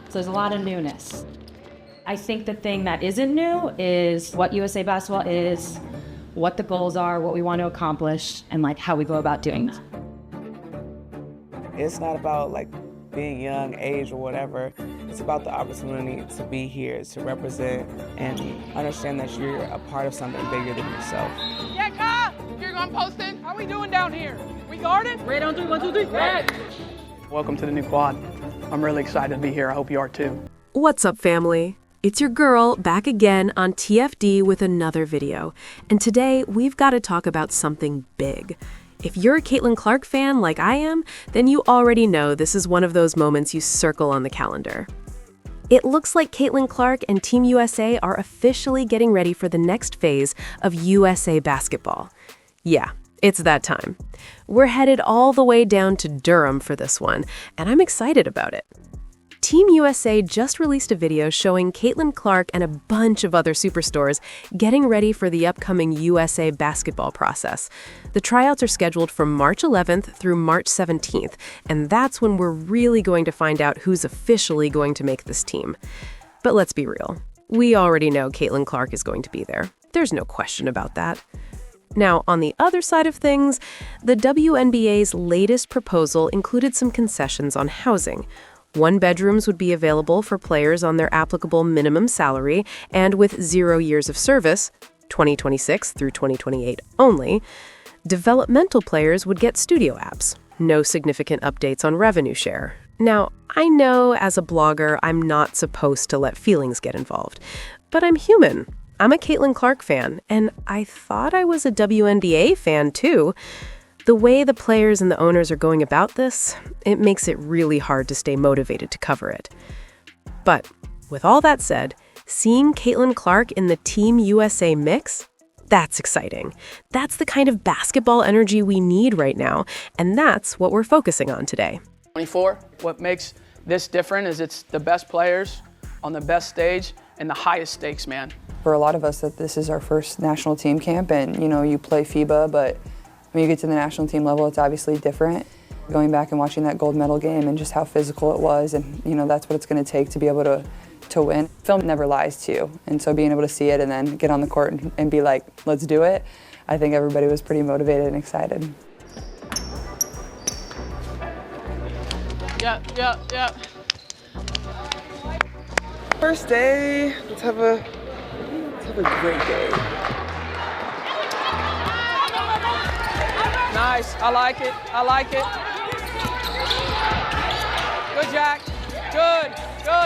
So there's a lot of newness. I think the thing that isn't new is what USA Basketball is, what the goals are, what we want to accomplish, and like how we go about doing that. It's not about like being young, age, or whatever. It's about the opportunity to be here, to represent, and understand that you're a part of something bigger than yourself. Yeah, Kyle! You're going posting. How we doing down here? We guarded? Ready on 3, 1, 2, 3. Red. Welcome to the new quad. I'm really excited to be here. I hope you are too. What's up, family? It's your girl back again on TFD with another video. And today we've got to talk about something big. If you're a Caitlyn Clark fan like I am, then you already know this is one of those moments you circle on the calendar. It looks like Caitlyn Clark and Team USA are officially getting ready for the next phase of USA Basketball. Yeah, it's that time. We're headed all the way down to Durham for this one, and I'm excited about it. Team USA just released a video showing Caitlyn Clark and a bunch of other superstars getting ready for the upcoming USA basketball process. The tryouts are scheduled from March 11th through March 17th, and that's when we're really going to find out who's officially going to make this team. But let's be real. We already know Caitlyn Clark is going to be there. There's no question about that. Now, on the other side of things, the WNBA's latest proposal included some concessions on housing. 1 bedrooms would be available for players on their applicable minimum salary and with 0 years of service, 2026 through 2028 only. Developmental players would get studio apps. No significant updates on revenue share. Now, I know as a blogger, I'm not supposed to let feelings get involved, but I'm human. I'm a Caitlyn Clark fan, and I thought I was a WNBA fan too. The way the players and the owners are going about this, it makes it really hard to stay motivated to cover it. But with all that said, seeing Caitlyn Clark in the Team USA mix, that's exciting. That's the kind of basketball energy we need right now, and that's what we're focusing on today. 24, what makes this different is it's the best players on the best stage and the highest stakes, man. For a lot of us, that this is our first national team camp, and you play FIBA, but when you get to the national team level, it's obviously different. Going back and watching that gold medal game and just how physical it was, and that's what it's going to take to be able to win. Film never lies to you, and so being able to see it and then get on the court and be like, let's do it, I think everybody was pretty motivated and excited. Yeah. First day, let's have a great day. Nice. I like it. Good, Jack. Good.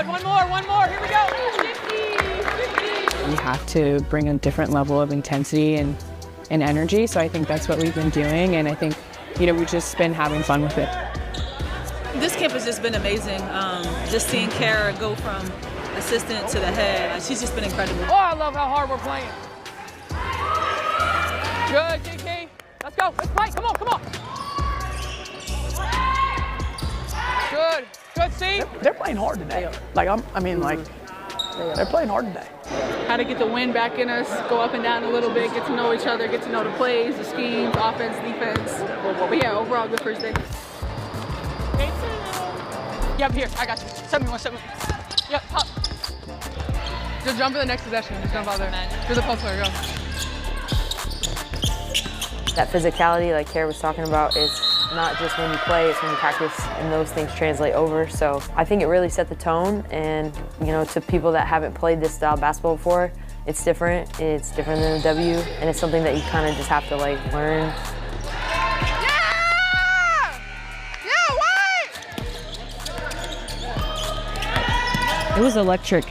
One more. Here we go. We have to bring a different level of intensity and energy. So I think that's what we've been doing. And I think, we've just been having fun with it. This camp has just been amazing. Just seeing Kara go from assistant to the head. She's just been incredible. Oh, I love how hard we're playing. Good, Kiki. Let's go. Let's play. Come on. Good, see? They're playing hard today. They're playing hard today. How to get the wind back in us, go up and down a little bit, get to know each other, get to know the plays, the schemes, offense, defense. But yeah, overall, good first day. Yep, here, I got you. 7-1. Yep, pop. Just jump to the next possession. Just jump out there. To the post player, go. That physicality, like Kara was talking about, is not just when you play, it's when you practice, and those things translate over. So I think it really set the tone, and to people that haven't played this style of basketball before, it's different than the W, and it's something that you kind of just have to learn. It was electric.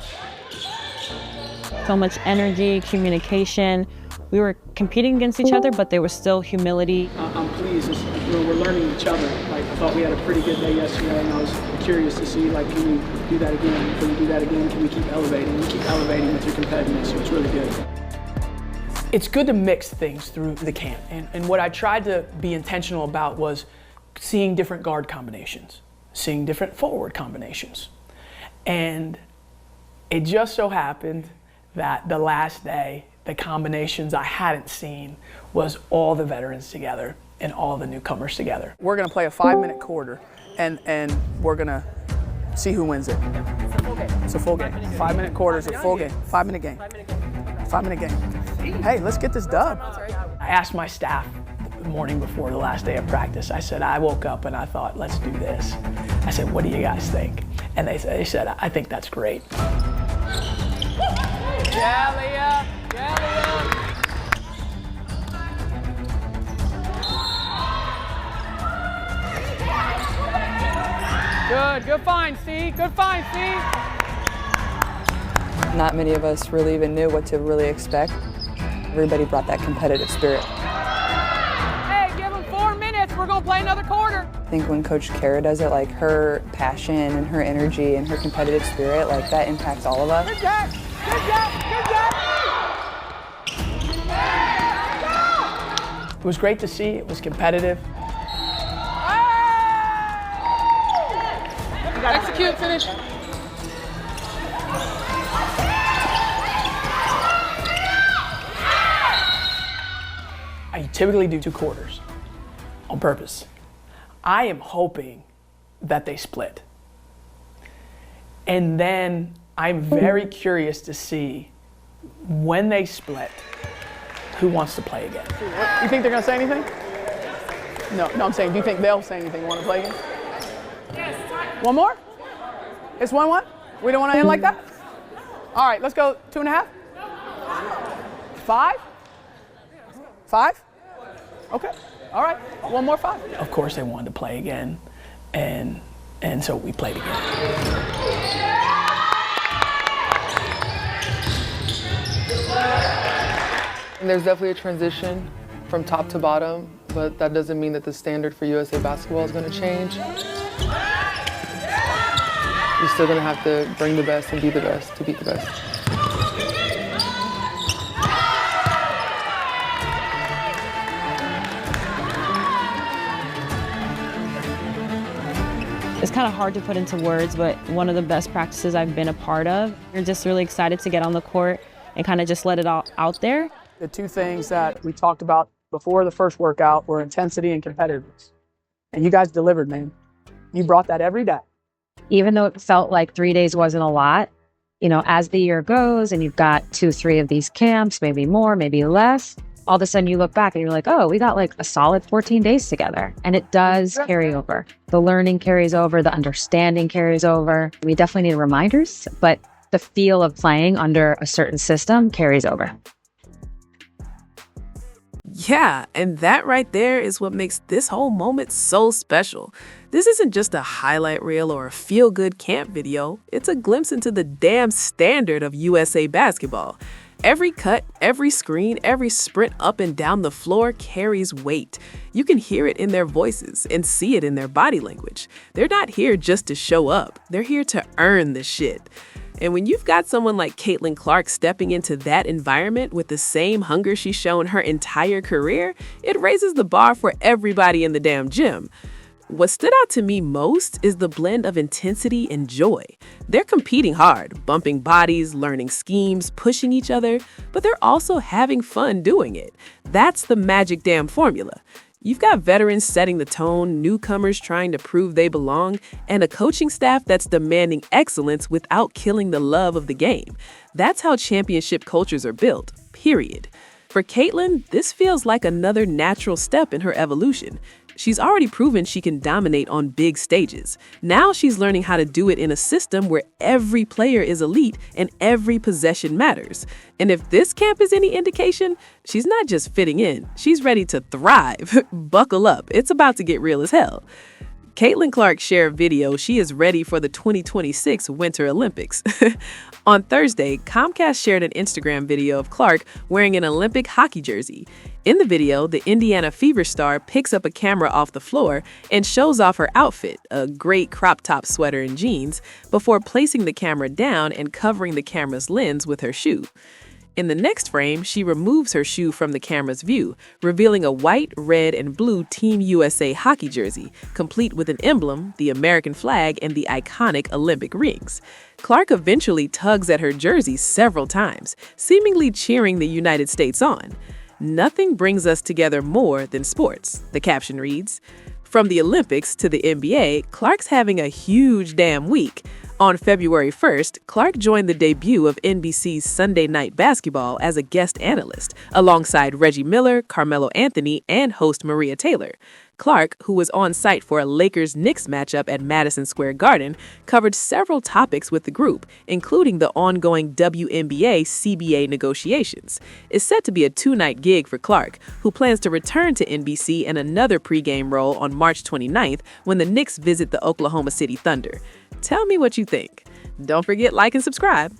So much energy, communication. We were competing against each other, but there was still humility. I'm pleased. We're learning each other. I thought we had a pretty good day yesterday, and I was curious to see, can we do that again? Can we do that again? Can we keep elevating? You keep elevating with your competitiveness, so it's really good. It's good to mix things through the camp, and what I tried to be intentional about was seeing different guard combinations, seeing different forward combinations. And it just so happened that the last day, the combinations I hadn't seen was all the veterans together and all the newcomers together. We're gonna play a 5-minute quarter, and we're gonna see who wins it. It's a full game. 5-minute quarters, a full game. 5-minute game. 5-minute game. Hey, let's get this dub. I asked my staff the morning before the last day of practice. I said, I woke up and I thought, let's do this. I said, what do you guys think? And they said, I think that's great. Yeah, Leah. Yeah, Leah. Good find, Steve. Good find, Steve. Not many of us really even knew what to really expect. Everybody brought that competitive spirit. Hey, give them 4 minutes. We're going to play another quarter. I think when Coach Kara does it, like her passion and her energy and her competitive spirit, like that impacts all of us. Good job. Good job. Good job. It was great to see. It was competitive. Execute, finish. I typically do 2 quarters on purpose. I am hoping that they split. And then I'm very curious to see when they split, who wants to play again. You think they're gonna say anything? No, I'm saying, do you think they'll say anything, want to play again? One more? It's 1-1? We don't want to end like that? All right, let's go 2.5? 5? 5? Okay, all right, one more 5. Of course they wanted to play again, and so we played again. There's definitely a transition from top to bottom, but that doesn't mean that the standard for USA basketball is going to change. You're still going to have to bring the best and be the best to beat the best. It's kind of hard to put into words, but one of the best practices I've been a part of. You're just really excited to get on the court and kind of just let it all out there. The 2 things that we talked about before the first workout were intensity and competitiveness. And you guys delivered, man. You brought that every day. Even though it felt like 3 days wasn't a lot, you know, as the year goes and you've got 2-3 of these camps, maybe more, maybe less, all of a sudden you look back and you're like, oh, we got like a solid 14 days together. And it does carry over. The learning carries over, the understanding carries over. We definitely need reminders, but the feel of playing under a certain system carries over. Yeah, and that right there is what makes this whole moment so special. This isn't just a highlight reel or a feel-good camp video. It's a glimpse into the damn standard of USA basketball. Every cut, every screen, every sprint up and down the floor carries weight. You can hear it in their voices and see it in their body language. They're not here just to show up. They're here to earn the shit. And when you've got someone like Caitlyn Clark stepping into that environment with the same hunger she's shown her entire career, it raises the bar for everybody in the damn gym. What stood out to me most is the blend of intensity and joy. They're competing hard, bumping bodies, learning schemes, pushing each other, but they're also having fun doing it. That's the magic damn formula. You've got veterans setting the tone, newcomers trying to prove they belong, and a coaching staff that's demanding excellence without killing the love of the game. That's how championship cultures are built, period. For Caitlyn, this feels like another natural step in her evolution. She's already proven she can dominate on big stages. Now she's learning how to do it in a system where every player is elite and every possession matters. And if this camp is any indication, she's not just fitting in, she's ready to thrive. Buckle up, it's about to get real as hell. Caitlyn Clark shared video she is ready for the 2026 Winter Olympics. On Thursday, Comcast shared an Instagram video of Clark wearing an Olympic hockey jersey. In the video, the Indiana Fever star picks up a camera off the floor and shows off her outfit, a great crop top sweater and jeans, before placing the camera down and covering the camera's lens with her shoe. In the next frame, she removes her shoe from the camera's view, revealing a white, red, and blue Team USA hockey jersey, complete with an emblem, the American flag, and the iconic Olympic rings. Clark eventually tugs at her jersey several times, seemingly cheering the United States on. "Nothing brings us together more than sports," the caption reads. From the Olympics to the NBA, Clark's having a huge damn week. On February 1st, Clark joined the debut of NBC's Sunday Night Basketball as a guest analyst, alongside Reggie Miller, Carmelo Anthony, and host Maria Taylor. Clark, who was on site for a Lakers-Knicks matchup at Madison Square Garden, covered several topics with the group, including the ongoing WNBA-CBA negotiations. It's set to be a 2-night gig for Clark, who plans to return to NBC in another pregame role on March 29th when the Knicks visit the Oklahoma City Thunder. Tell me what you think. Don't forget, like and subscribe.